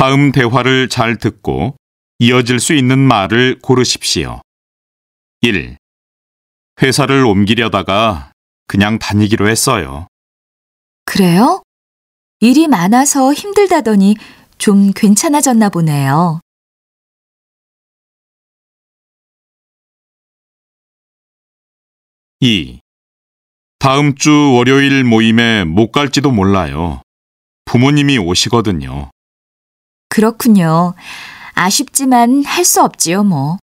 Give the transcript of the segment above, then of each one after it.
다음 대화를 잘 듣고 이어질 수 있는 말을 고르십시오. 1. 회사를 옮기려다가 그냥 다니기로 했어요. 그래요? 일이 많아서 힘들다더니 좀 괜찮아졌나 보네요. 2. 다음 주 월요일 모임에 못 갈지도 몰라요. 부모님이 오시거든요. 그렇군요. 아쉽지만 할 수 없지요, 뭐.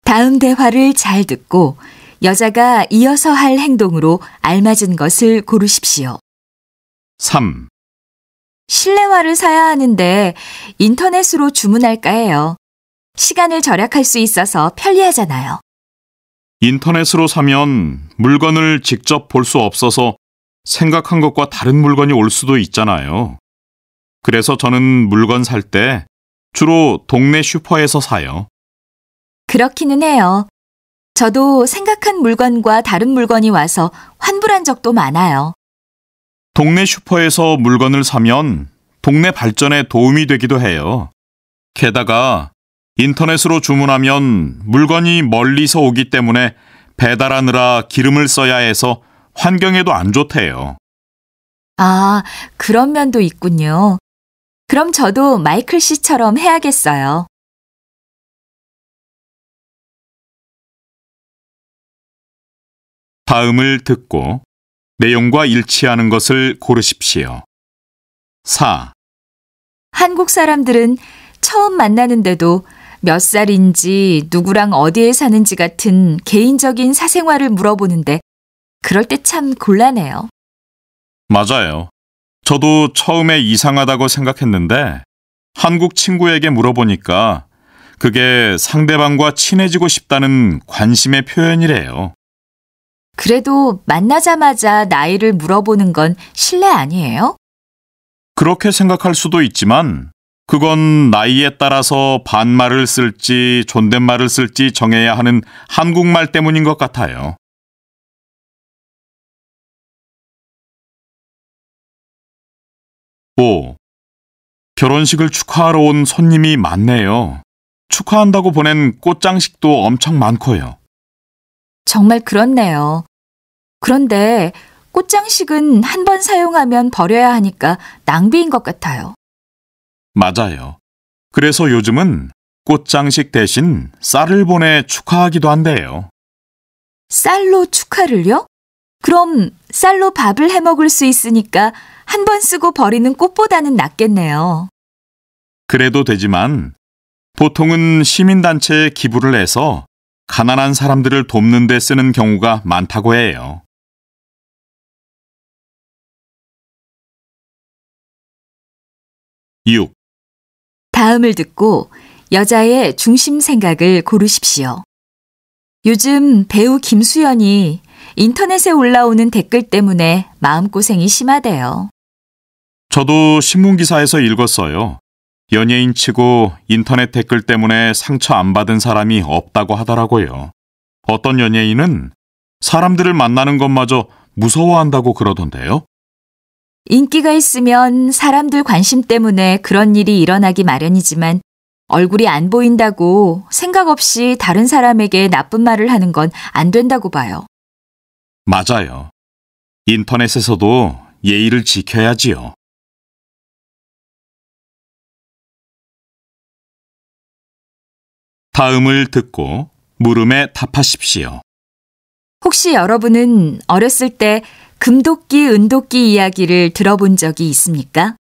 다음 대화를 잘 듣고 여자가 이어서 할 행동으로 알맞은 것을 고르십시오. 3. 실내화를 사야 하는데 인터넷으로 주문할까 해요. 시간을 절약할 수 있어서 편리하잖아요. 인터넷으로 사면 물건을 직접 볼 수 없어서 생각한 것과 다른 물건이 올 수도 있잖아요. 그래서 저는 물건 살 때 주로 동네 슈퍼에서 사요. 그렇기는 해요. 저도 생각한 물건과 다른 물건이 와서 환불한 적도 많아요. 동네 슈퍼에서 물건을 사면 동네 발전에 도움이 되기도 해요. 게다가 인터넷으로 주문하면 물건이 멀리서 오기 때문에 배달하느라 기름을 써야 해서 환경에도 안 좋대요. 아, 그런 면도 있군요. 그럼 저도 마이클 씨처럼 해야겠어요. 다음을 듣고 내용과 일치하는 것을 고르십시오. 4. 한국 사람들은 처음 만나는데도 몇 살인지 누구랑 어디에 사는지 같은 개인적인 사생활을 물어보는데 그럴 때 참 곤란해요. 맞아요. 저도 처음에 이상하다고 생각했는데 한국 친구에게 물어보니까 그게 상대방과 친해지고 싶다는 관심의 표현이래요. 그래도 만나자마자 나이를 물어보는 건 실례 아니에요? 그렇게 생각할 수도 있지만 그건 나이에 따라서 반말을 쓸지 존댓말을 쓸지 정해야 하는 한국말 때문인 것 같아요. 5. 결혼식을 축하하러 온 손님이 많네요. 축하한다고 보낸 꽃장식도 엄청 많고요. 정말 그렇네요. 그런데 꽃장식은 한 번 사용하면 버려야 하니까 낭비인 것 같아요. 맞아요. 그래서 요즘은 꽃장식 대신 쌀을 보내 축하하기도 한대요. 쌀로 축하를요? 그럼 쌀로 밥을 해 먹을 수 있으니까 한 번 쓰고 버리는 꽃보다는 낫겠네요. 그래도 되지만 보통은 시민단체에 기부를 해서 가난한 사람들을 돕는 데 쓰는 경우가 많다고 해요. 6. 다음을 듣고 여자의 중심 생각을 고르십시오. 요즘 배우 김수현이 인터넷에 올라오는 댓글 때문에 마음고생이 심하대요. 저도 신문기사에서 읽었어요. 연예인 치고 인터넷 댓글 때문에 상처 안 받은 사람이 없다고 하더라고요. 어떤 연예인은 사람들을 만나는 것마저 무서워한다고 그러던데요. 인기가 있으면 사람들 관심 때문에 그런 일이 일어나기 마련이지만 얼굴이 안 보인다고 생각 없이 다른 사람에게 나쁜 말을 하는 건 안 된다고 봐요. 맞아요. 인터넷에서도 예의를 지켜야지요. 다음을 듣고 물음에 답하십시오. 혹시 여러분은 어렸을 때 금도끼, 은도끼 이야기를 들어본 적이 있습니까?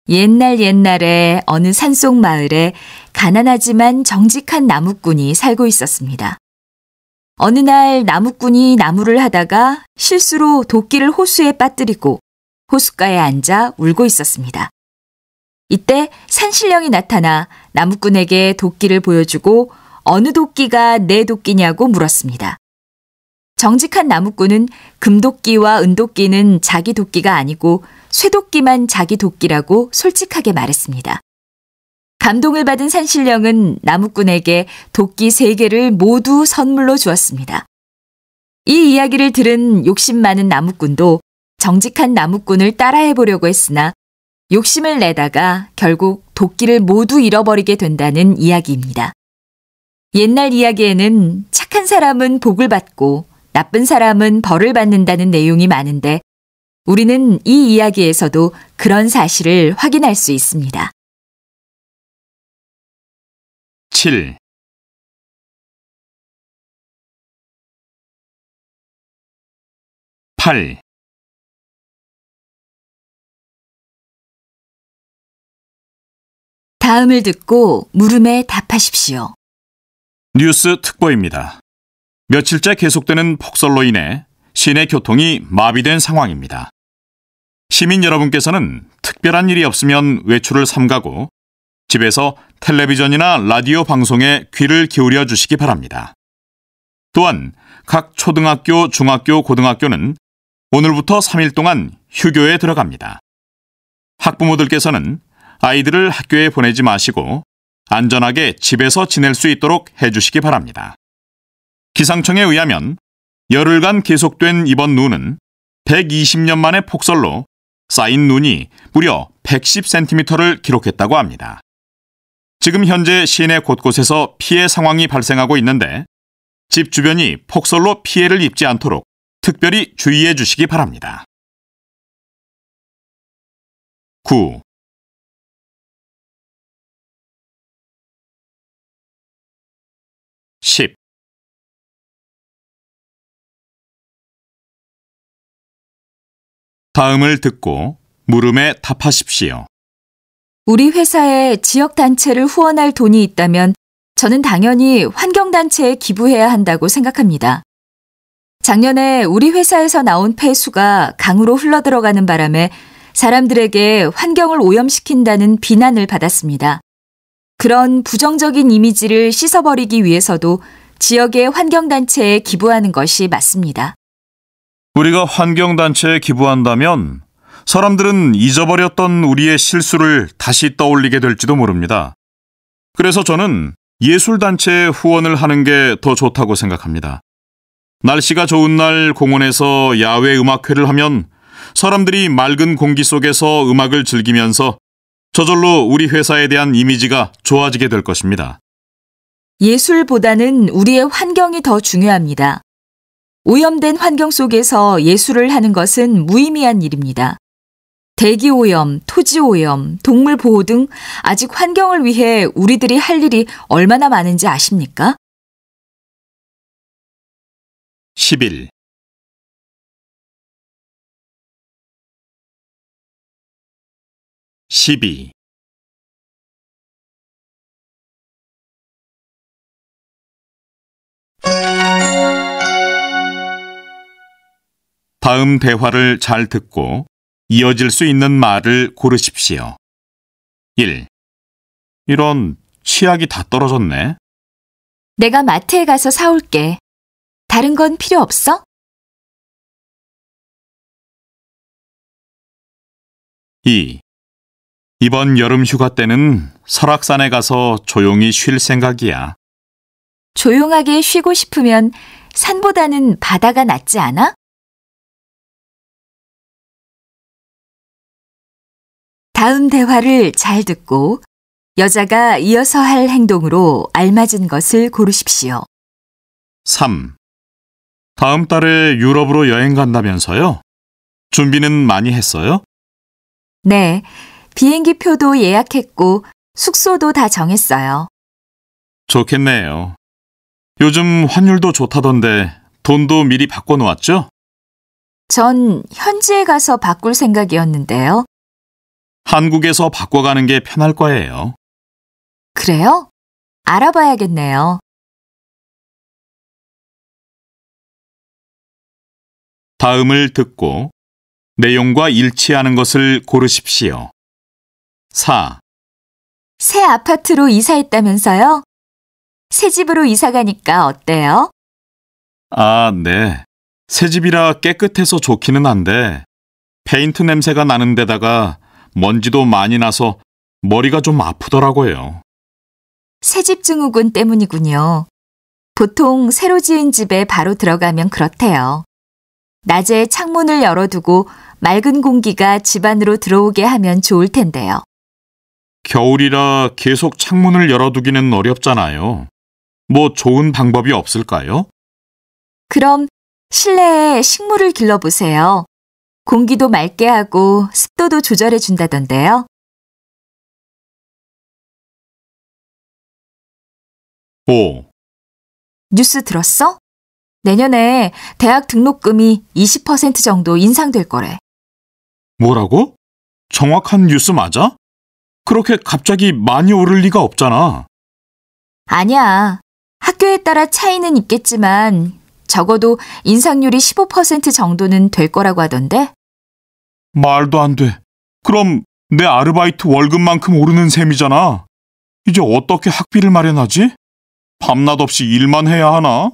옛날에 어느 산속 마을에 가난하지만 정직한 나무꾼이 살고 있었습니다. 어느 날 나무꾼이 나무를 하다가 실수로 도끼를 호수에 빠뜨리고 호숫가에 앉아 울고 있었습니다. 이때 산신령이 나타나 나무꾼에게 도끼를 보여주고 어느 도끼가 내 도끼냐고 물었습니다. 정직한 나무꾼은 금도끼와 은도끼는 자기 도끼가 아니고 쇠도끼만 자기 도끼라고 솔직하게 말했습니다. 감동을 받은 산신령은 나무꾼에게 도끼 3개를 모두 선물로 주었습니다. 이 이야기를 들은 욕심 많은 나무꾼도 정직한 나무꾼을 따라해 보려고 했으나 욕심을 내다가 결국 도끼를 모두 잃어버리게 된다는 이야기입니다. 옛날 이야기에는 착한 사람은 복을 받고 나쁜 사람은 벌을 받는다는 내용이 많은데 우리는 이 이야기에서도 그런 사실을 확인할 수 있습니다. 7. (8) 다음을 듣고 물음에 답하십시오. 뉴스 특보입니다. 며칠째 계속되는 폭설로 인해 시내 교통이 마비된 상황입니다. 시민 여러분께서는 특별한 일이 없으면 외출을 삼가고 집에서 텔레비전이나 라디오 방송에 귀를 기울여 주시기 바랍니다. 또한 각 초등학교, 중학교, 고등학교는 오늘부터 3일 동안 휴교에 들어갑니다. 학부모들께서는 아이들을 학교에 보내지 마시고 안전하게 집에서 지낼 수 있도록 해주시기 바랍니다. 기상청에 의하면 열흘간 계속된 이번 눈은 120년 만의 폭설로 쌓인 눈이 무려 110cm를 기록했다고 합니다. 지금 현재 시내 곳곳에서 피해 상황이 발생하고 있는데 집 주변이 폭설로 피해를 입지 않도록 특별히 주의해 주시기 바랍니다. 9. (10) 다음을 듣고 물음에 답하십시오. 우리 회사에 지역단체를 후원할 돈이 있다면 저는 당연히 환경단체에 기부해야 한다고 생각합니다. 작년에 우리 회사에서 나온 폐수가 강으로 흘러들어가는 바람에 사람들에게 환경을 오염시킨다는 비난을 받았습니다. 그런 부정적인 이미지를 씻어버리기 위해서도 지역의 환경단체에 기부하는 것이 맞습니다. 우리가 환경단체에 기부한다면 사람들은 잊어버렸던 우리의 실수를 다시 떠올리게 될지도 모릅니다. 그래서 저는 예술단체에 후원을 하는 게 더 좋다고 생각합니다. 날씨가 좋은 날 공원에서 야외 음악회를 하면 사람들이 맑은 공기 속에서 음악을 즐기면서 저절로 우리 회사에 대한 이미지가 좋아지게 될 것입니다. 예술보다는 우리의 환경이 더 중요합니다. 오염된 환경 속에서 예술을 하는 것은 무의미한 일입니다. 대기오염, 토지오염, 동물보호 등 아직 환경을 위해 우리들이 할 일이 얼마나 많은지 아십니까? 11. (12) 다음 대화를 잘 듣고 이어질 수 있는 말을 고르십시오. 1. 이런 치약이 다 떨어졌네. 내가 마트에 가서 사올게. 다른 건 필요 없어? 2. 이번 여름 휴가 때는 설악산에 가서 조용히 쉴 생각이야. 조용하게 쉬고 싶으면 산보다는 바다가 낫지 않아? 다음 대화를 잘 듣고 여자가 이어서 할 행동으로 알맞은 것을 고르십시오. 3. 다음 달에 유럽으로 여행 간다면서요? 준비는 많이 했어요? 네, 비행기 표도 예약했고 숙소도 다 정했어요. 좋겠네요. 요즘 환율도 좋다던데 돈도 미리 바꿔놓았죠? 전 현지에 가서 바꿀 생각이었는데요. 한국에서 바꿔가는 게 편할 거예요. 그래요? 알아봐야겠네요. 다음을 듣고 내용과 일치하는 것을 고르십시오. 4. 새 아파트로 이사했다면서요? 새 집으로 이사 가니까 어때요? 아, 네. 새 집이라 깨끗해서 좋기는 한데 페인트 냄새가 나는 데다가 먼지도 많이 나서 머리가 좀 아프더라고요. 새집 증후군 때문이군요. 보통 새로 지은 집에 바로 들어가면 그렇대요. 낮에 창문을 열어두고 맑은 공기가 집 안으로 들어오게 하면 좋을 텐데요. 겨울이라 계속 창문을 열어두기는 어렵잖아요. 뭐 좋은 방법이 없을까요? 그럼 실내에 식물을 길러보세요. 공기도 맑게 하고 습도도 조절해 준다던데요. 5. 뉴스 들었어? 내년에 대학 등록금이 20% 정도 인상될 거래. 뭐라고? 정확한 뉴스 맞아? 그렇게 갑자기 많이 오를 리가 없잖아. 아니야. 학교에 따라 차이는 있겠지만 적어도 인상률이 15% 정도는 될 거라고 하던데? 말도 안 돼. 그럼 내 아르바이트 월급만큼 오르는 셈이잖아. 이제 어떻게 학비를 마련하지? 밤낮 없이 일만 해야 하나?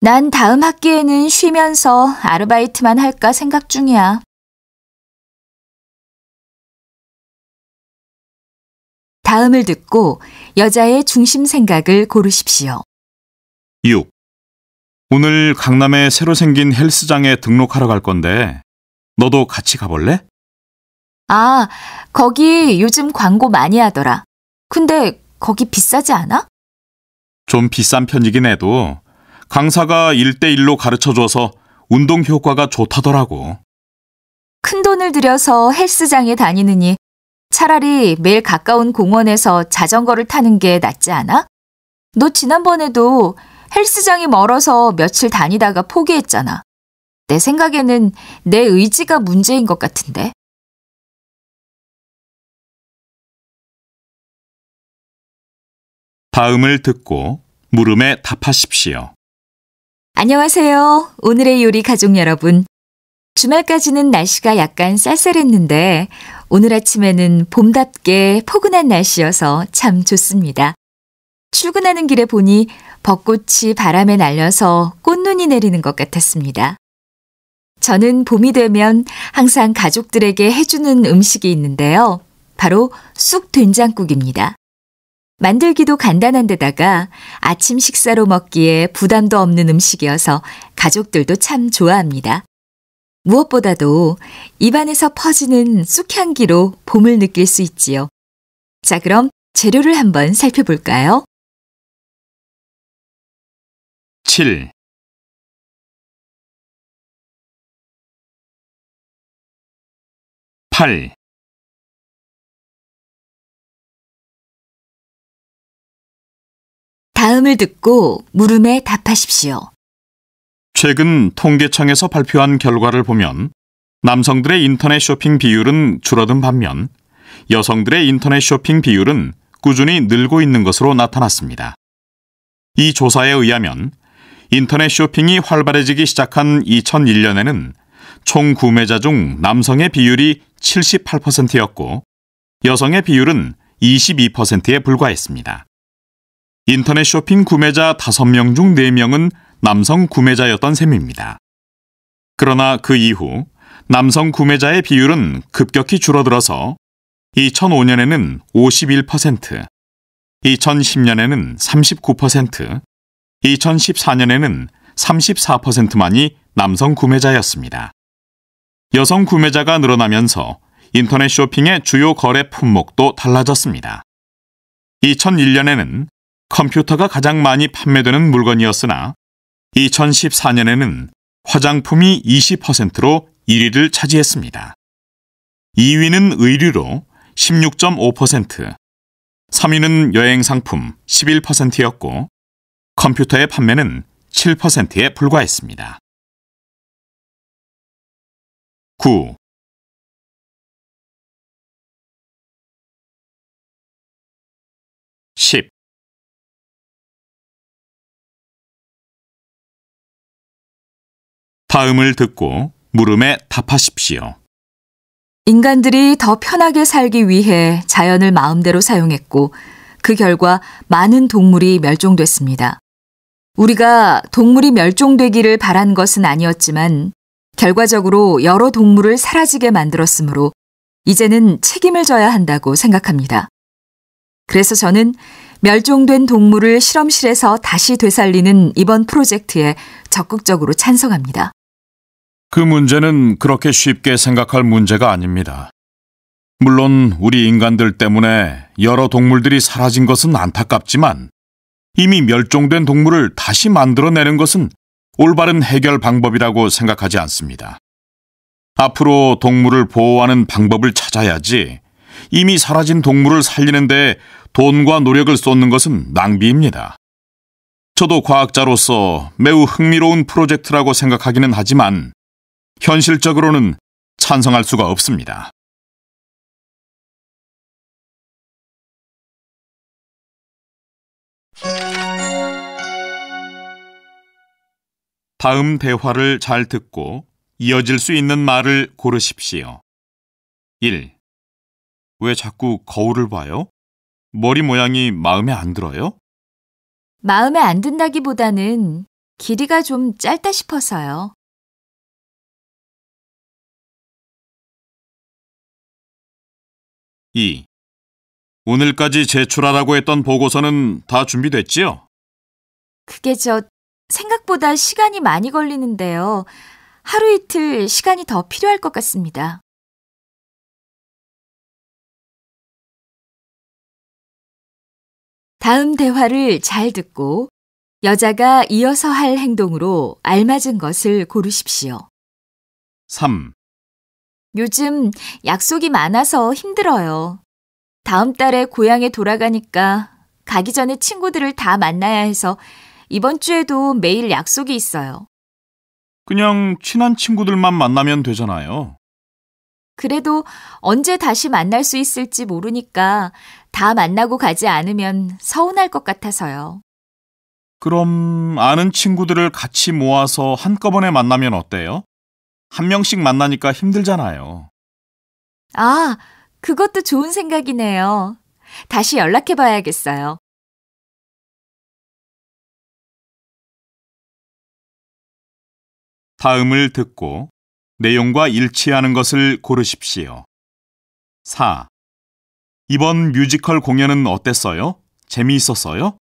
난 다음 학기에는 쉬면서 아르바이트만 할까 생각 중이야. 다음을 듣고 여자의 중심 생각을 고르십시오. 6. 오늘 강남에 새로 생긴 헬스장에 등록하러 갈 건데 너도 같이 가볼래? 아, 거기 요즘 광고 많이 하더라. 근데 거기 비싸지 않아? 좀 비싼 편이긴 해도 강사가 1대1로 가르쳐줘서 운동 효과가 좋다더라고. 큰 돈을 들여서 헬스장에 다니느니 차라리 매일 가까운 공원에서 자전거를 타는 게 낫지 않아? 너 지난번에도 헬스장이 멀어서 며칠 다니다가 포기했잖아. 내 생각에는 내 의지가 문제인 것 같은데. 다음을 듣고 물음에 답하십시오. 안녕하세요. 오늘의 요리 가족 여러분. 주말까지는 날씨가 약간 쌀쌀했는데 오늘 아침에는 봄답게 포근한 날씨여서 참 좋습니다. 출근하는 길에 보니 벚꽃이 바람에 날려서 꽃눈이 내리는 것 같았습니다. 저는 봄이 되면 항상 가족들에게 해주는 음식이 있는데요. 바로 쑥 된장국입니다. 만들기도 간단한 데다가 아침 식사로 먹기에 부담도 없는 음식이어서 가족들도 참 좋아합니다. 무엇보다도 입안에서 퍼지는 쑥향기로 봄을 느낄 수 있지요. 자, 그럼 재료를 한번 살펴볼까요? 7. 8. 다음을 듣고 물음에 답하십시오. 최근 통계청에서 발표한 결과를 보면 남성들의 인터넷 쇼핑 비율은 줄어든 반면 여성들의 인터넷 쇼핑 비율은 꾸준히 늘고 있는 것으로 나타났습니다. 이 조사에 의하면 인터넷 쇼핑이 활발해지기 시작한 2001년에는 총 구매자 중 남성의 비율이 78%였고 여성의 비율은 22%에 불과했습니다. 인터넷 쇼핑 구매자 5명 중 4명은 남성 구매자였던 셈입니다. 그러나 그 이후 남성 구매자의 비율은 급격히 줄어들어서 2005년에는 51%, 2010년에는 39%, 2014년에는 34%만이 남성 구매자였습니다. 여성 구매자가 늘어나면서 인터넷 쇼핑의 주요 거래 품목도 달라졌습니다. 2001년에는 컴퓨터가 가장 많이 판매되는 물건이었으나 2014년에는 화장품이 20%로 1위를 차지했습니다. 2위는 의류로 16.5%, 3위는 여행상품 11%였고 컴퓨터의 판매는 7%에 불과했습니다. 9. 10. 다음을 듣고 물음에 답하십시오. 인간들이 더 편하게 살기 위해 자연을 마음대로 사용했고 그 결과 많은 동물이 멸종됐습니다. 우리가 동물이 멸종되기를 바란 것은 아니었지만 결과적으로 여러 동물을 사라지게 만들었으므로 이제는 책임을 져야 한다고 생각합니다. 그래서 저는 멸종된 동물을 실험실에서 다시 되살리는 이번 프로젝트에 적극적으로 찬성합니다. 그 문제는 그렇게 쉽게 생각할 문제가 아닙니다. 물론 우리 인간들 때문에 여러 동물들이 사라진 것은 안타깝지만 이미 멸종된 동물을 다시 만들어내는 것은 올바른 해결 방법이라고 생각하지 않습니다. 앞으로 동물을 보호하는 방법을 찾아야지 이미 사라진 동물을 살리는 데 돈과 노력을 쏟는 것은 낭비입니다. 저도 과학자로서 매우 흥미로운 프로젝트라고 생각하기는 하지만 현실적으로는 찬성할 수가 없습니다. 다음 대화를 잘 듣고 이어질 수 있는 말을 고르십시오. 1. 왜 자꾸 거울을 봐요? 머리 모양이 마음에 안 들어요? 마음에 안 든다기보다는 길이가 좀 짧다 싶어서요. 2. 오늘까지 제출하라고 했던 보고서는 다 준비됐지요? 그게 생각보다 시간이 많이 걸리는데요. 하루 이틀 시간이 더 필요할 것 같습니다. 다음 대화를 잘 듣고 여자가 이어서 할 행동으로 알맞은 것을 고르십시오. 3. 요즘 약속이 많아서 힘들어요. 다음 달에 고향에 돌아가니까 가기 전에 친구들을 다 만나야 해서 이번 주에도 매일 약속이 있어요. 그냥 친한 친구들만 만나면 되잖아요. 그래도 언제 다시 만날 수 있을지 모르니까 다 만나고 가지 않으면 서운할 것 같아서요. 그럼 아는 친구들을 같이 모아서 한꺼번에 만나면 어때요? 한 명씩 만나니까 힘들잖아요. 아, 그것도 좋은 생각이네요. 다시 연락해 봐야겠어요. 다음을 듣고 내용과 일치하는 것을 고르십시오. 4. 이번 뮤지컬 공연은 어땠어요? 재미있었어요?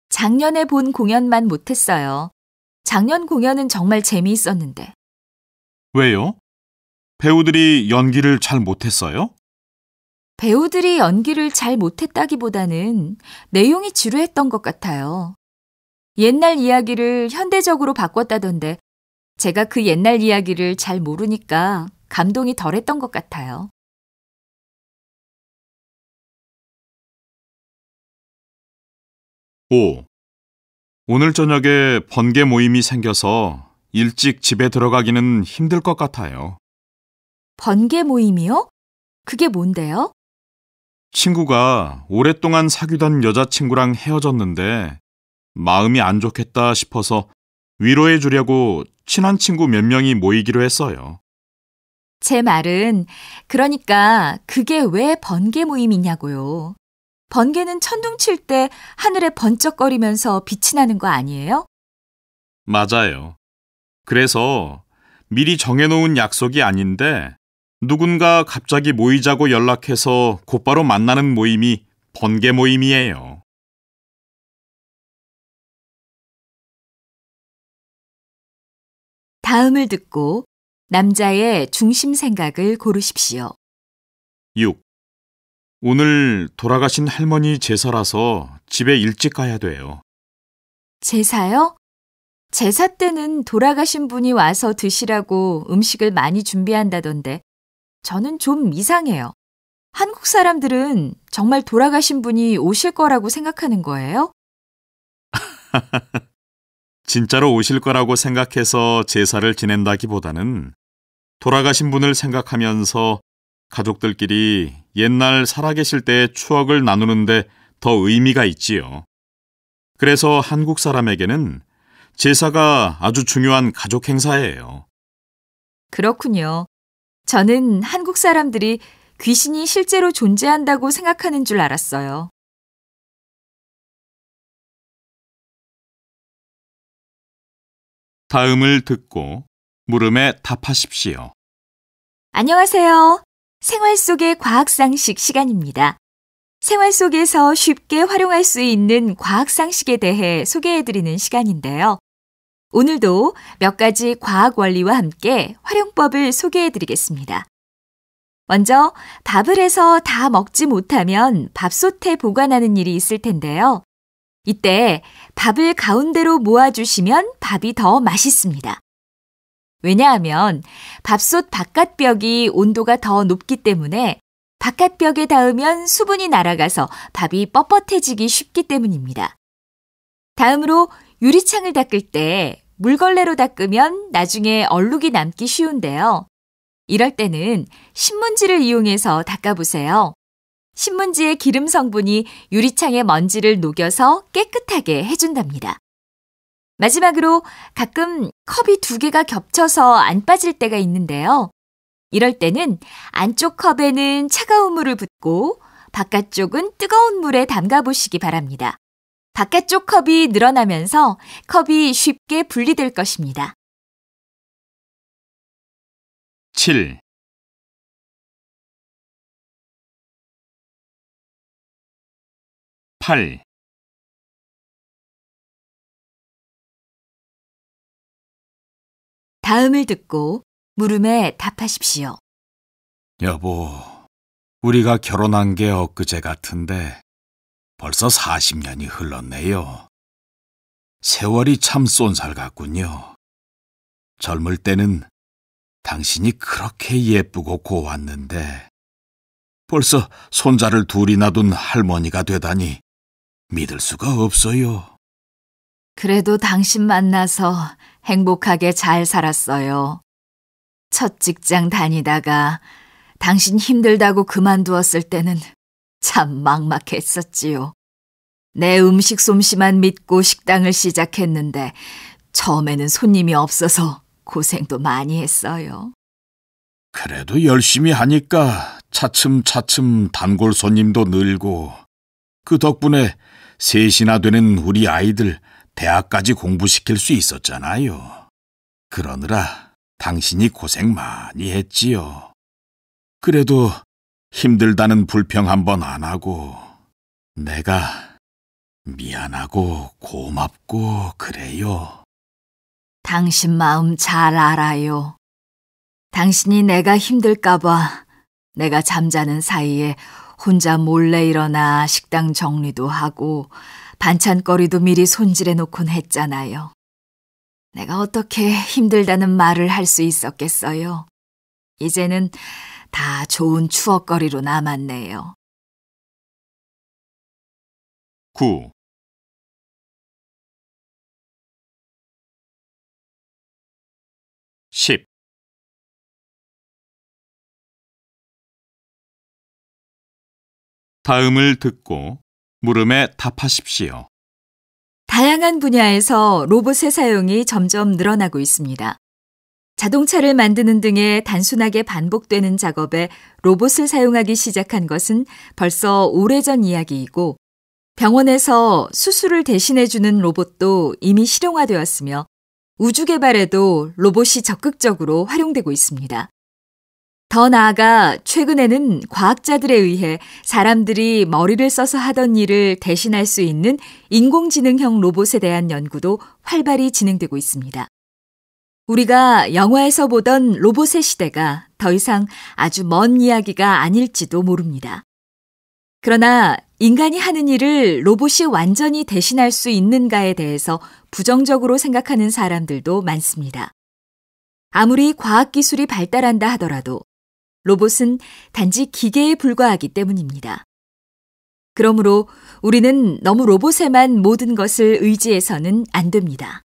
작년에 본 공연만 못했어요. 작년 공연은 정말 재미있었는데. 왜요? 배우들이 연기를 잘 못했어요? 배우들이 연기를 잘 못했다기보다는 내용이 지루했던 것 같아요. 옛날 이야기를 현대적으로 바꿨다던데 제가 그 옛날 이야기를 잘 모르니까 감동이 덜했던 것 같아요. 5. 오늘 저녁에 번개 모임이 생겨서 일찍 집에 들어가기는 힘들 것 같아요. 번개 모임이요? 그게 뭔데요? 친구가 오랫동안 사귀던 여자친구랑 헤어졌는데 마음이 안 좋겠다 싶어서 위로해 주려고 친한 친구 몇 명이 모이기로 했어요. 제 말은 그러니까 그게 왜 번개 모임이냐고요. 번개는 천둥 칠 때 하늘에 번쩍거리면서 빛이 나는 거 아니에요? 맞아요. 그래서 미리 정해놓은 약속이 아닌데 누군가 갑자기 모이자고 연락해서 곧바로 만나는 모임이 번개 모임이에요. 다음을 듣고 남자의 중심 생각을 고르십시오. 6. 오늘 돌아가신 할머니 제사라서 집에 일찍 가야 돼요. 제사요? 제사 때는 돌아가신 분이 와서 드시라고 음식을 많이 준비한다던데 저는 좀 이상해요. 한국 사람들은 정말 돌아가신 분이 오실 거라고 생각하는 거예요? 진짜로 오실 거라고 생각해서 제사를 지낸다기보다는 돌아가신 분을 생각하면서 가족들끼리 옛날 살아계실 때의 추억을 나누는데 더 의미가 있지요. 그래서 한국 사람에게는 제사가 아주 중요한 가족 행사예요. 그렇군요. 저는 한국 사람들이 귀신이 실제로 존재한다고 생각하는 줄 알았어요. 다음을 듣고 물음에 답하십시오. 안녕하세요. 생활 속의 과학상식 시간입니다. 생활 속에서 쉽게 활용할 수 있는 과학상식에 대해 소개해드리는 시간인데요. 오늘도 몇 가지 과학 원리와 함께 활용법을 소개해 드리겠습니다. 먼저 밥을 해서 다 먹지 못하면 밥솥에 보관하는 일이 있을 텐데요. 이때 밥을 가운데로 모아주시면 밥이 더 맛있습니다. 왜냐하면 밥솥 바깥벽이 온도가 더 높기 때문에 바깥벽에 닿으면 수분이 날아가서 밥이 뻣뻣해지기 쉽기 때문입니다. 다음으로 유리창을 닦을 때 물걸레로 닦으면 나중에 얼룩이 남기 쉬운데요. 이럴 때는 신문지를 이용해서 닦아보세요. 신문지의 기름 성분이 유리창의 먼지를 녹여서 깨끗하게 해준답니다. 마지막으로 가끔 컵이 2개가 겹쳐서 안 빠질 때가 있는데요. 이럴 때는 안쪽 컵에는 차가운 물을 붓고 바깥쪽은 뜨거운 물에 담가 보시기 바랍니다. 바깥쪽 컵이 늘어나면서 컵이 쉽게 분리될 것입니다. 7. (8) 다음을 듣고 물음에 답하십시오. 여보, 우리가 결혼한 게 엊그제 같은데 벌써 40년이 흘렀네요. 세월이 참 쏜살 같군요. 젊을 때는 당신이 그렇게 예쁘고 고왔는데 벌써 손자를 둘이나 둔 할머니가 되다니 믿을 수가 없어요. 그래도 당신 만나서 행복하게 잘 살았어요. 첫 직장 다니다가 당신 힘들다고 그만두었을 때는 참 막막했었지요. 내 음식 솜씨만 믿고 식당을 시작했는데 처음에는 손님이 없어서 고생도 많이 했어요. 그래도 열심히 하니까 차츰차츰 단골 손님도 늘고 그 덕분에 셋이나 되는 우리 아이들 대학까지 공부시킬 수 있었잖아요. 그러느라 당신이 고생 많이 했지요. 그래도 힘들다는 불평 한번 안 하고 내가 미안하고 고맙고 그래요. 당신 마음 잘 알아요. 당신이 내가 힘들까봐 내가 잠자는 사이에 혼자 몰래 일어나 식당 정리도 하고 반찬거리도 미리 손질해 놓곤 했잖아요. 내가 어떻게 힘들다는 말을 할 수 있었겠어요. 이제는 다 좋은 추억거리로 남았네요. 9. (10) 다음을 듣고 물음에 답하십시오. 다양한 분야에서 로봇의 사용이 점점 늘어나고 있습니다. 자동차를 만드는 등의 단순하게 반복되는 작업에 로봇을 사용하기 시작한 것은 벌써 오래전 이야기이고 병원에서 수술을 대신해주는 로봇도 이미 실용화되었으며 우주 개발에도 로봇이 적극적으로 활용되고 있습니다. 더 나아가 최근에는 과학자들에 의해 사람들이 머리를 써서 하던 일을 대신할 수 있는 인공지능형 로봇에 대한 연구도 활발히 진행되고 있습니다. 우리가 영화에서 보던 로봇의 시대가 더 이상 아주 먼 이야기가 아닐지도 모릅니다. 그러나 인간이 하는 일을 로봇이 완전히 대신할 수 있는가에 대해서 부정적으로 생각하는 사람들도 많습니다. 아무리 과학기술이 발달한다 하더라도 로봇은 단지 기계에 불과하기 때문입니다. 그러므로 우리는 너무 로봇에만 모든 것을 의지해서는 안 됩니다.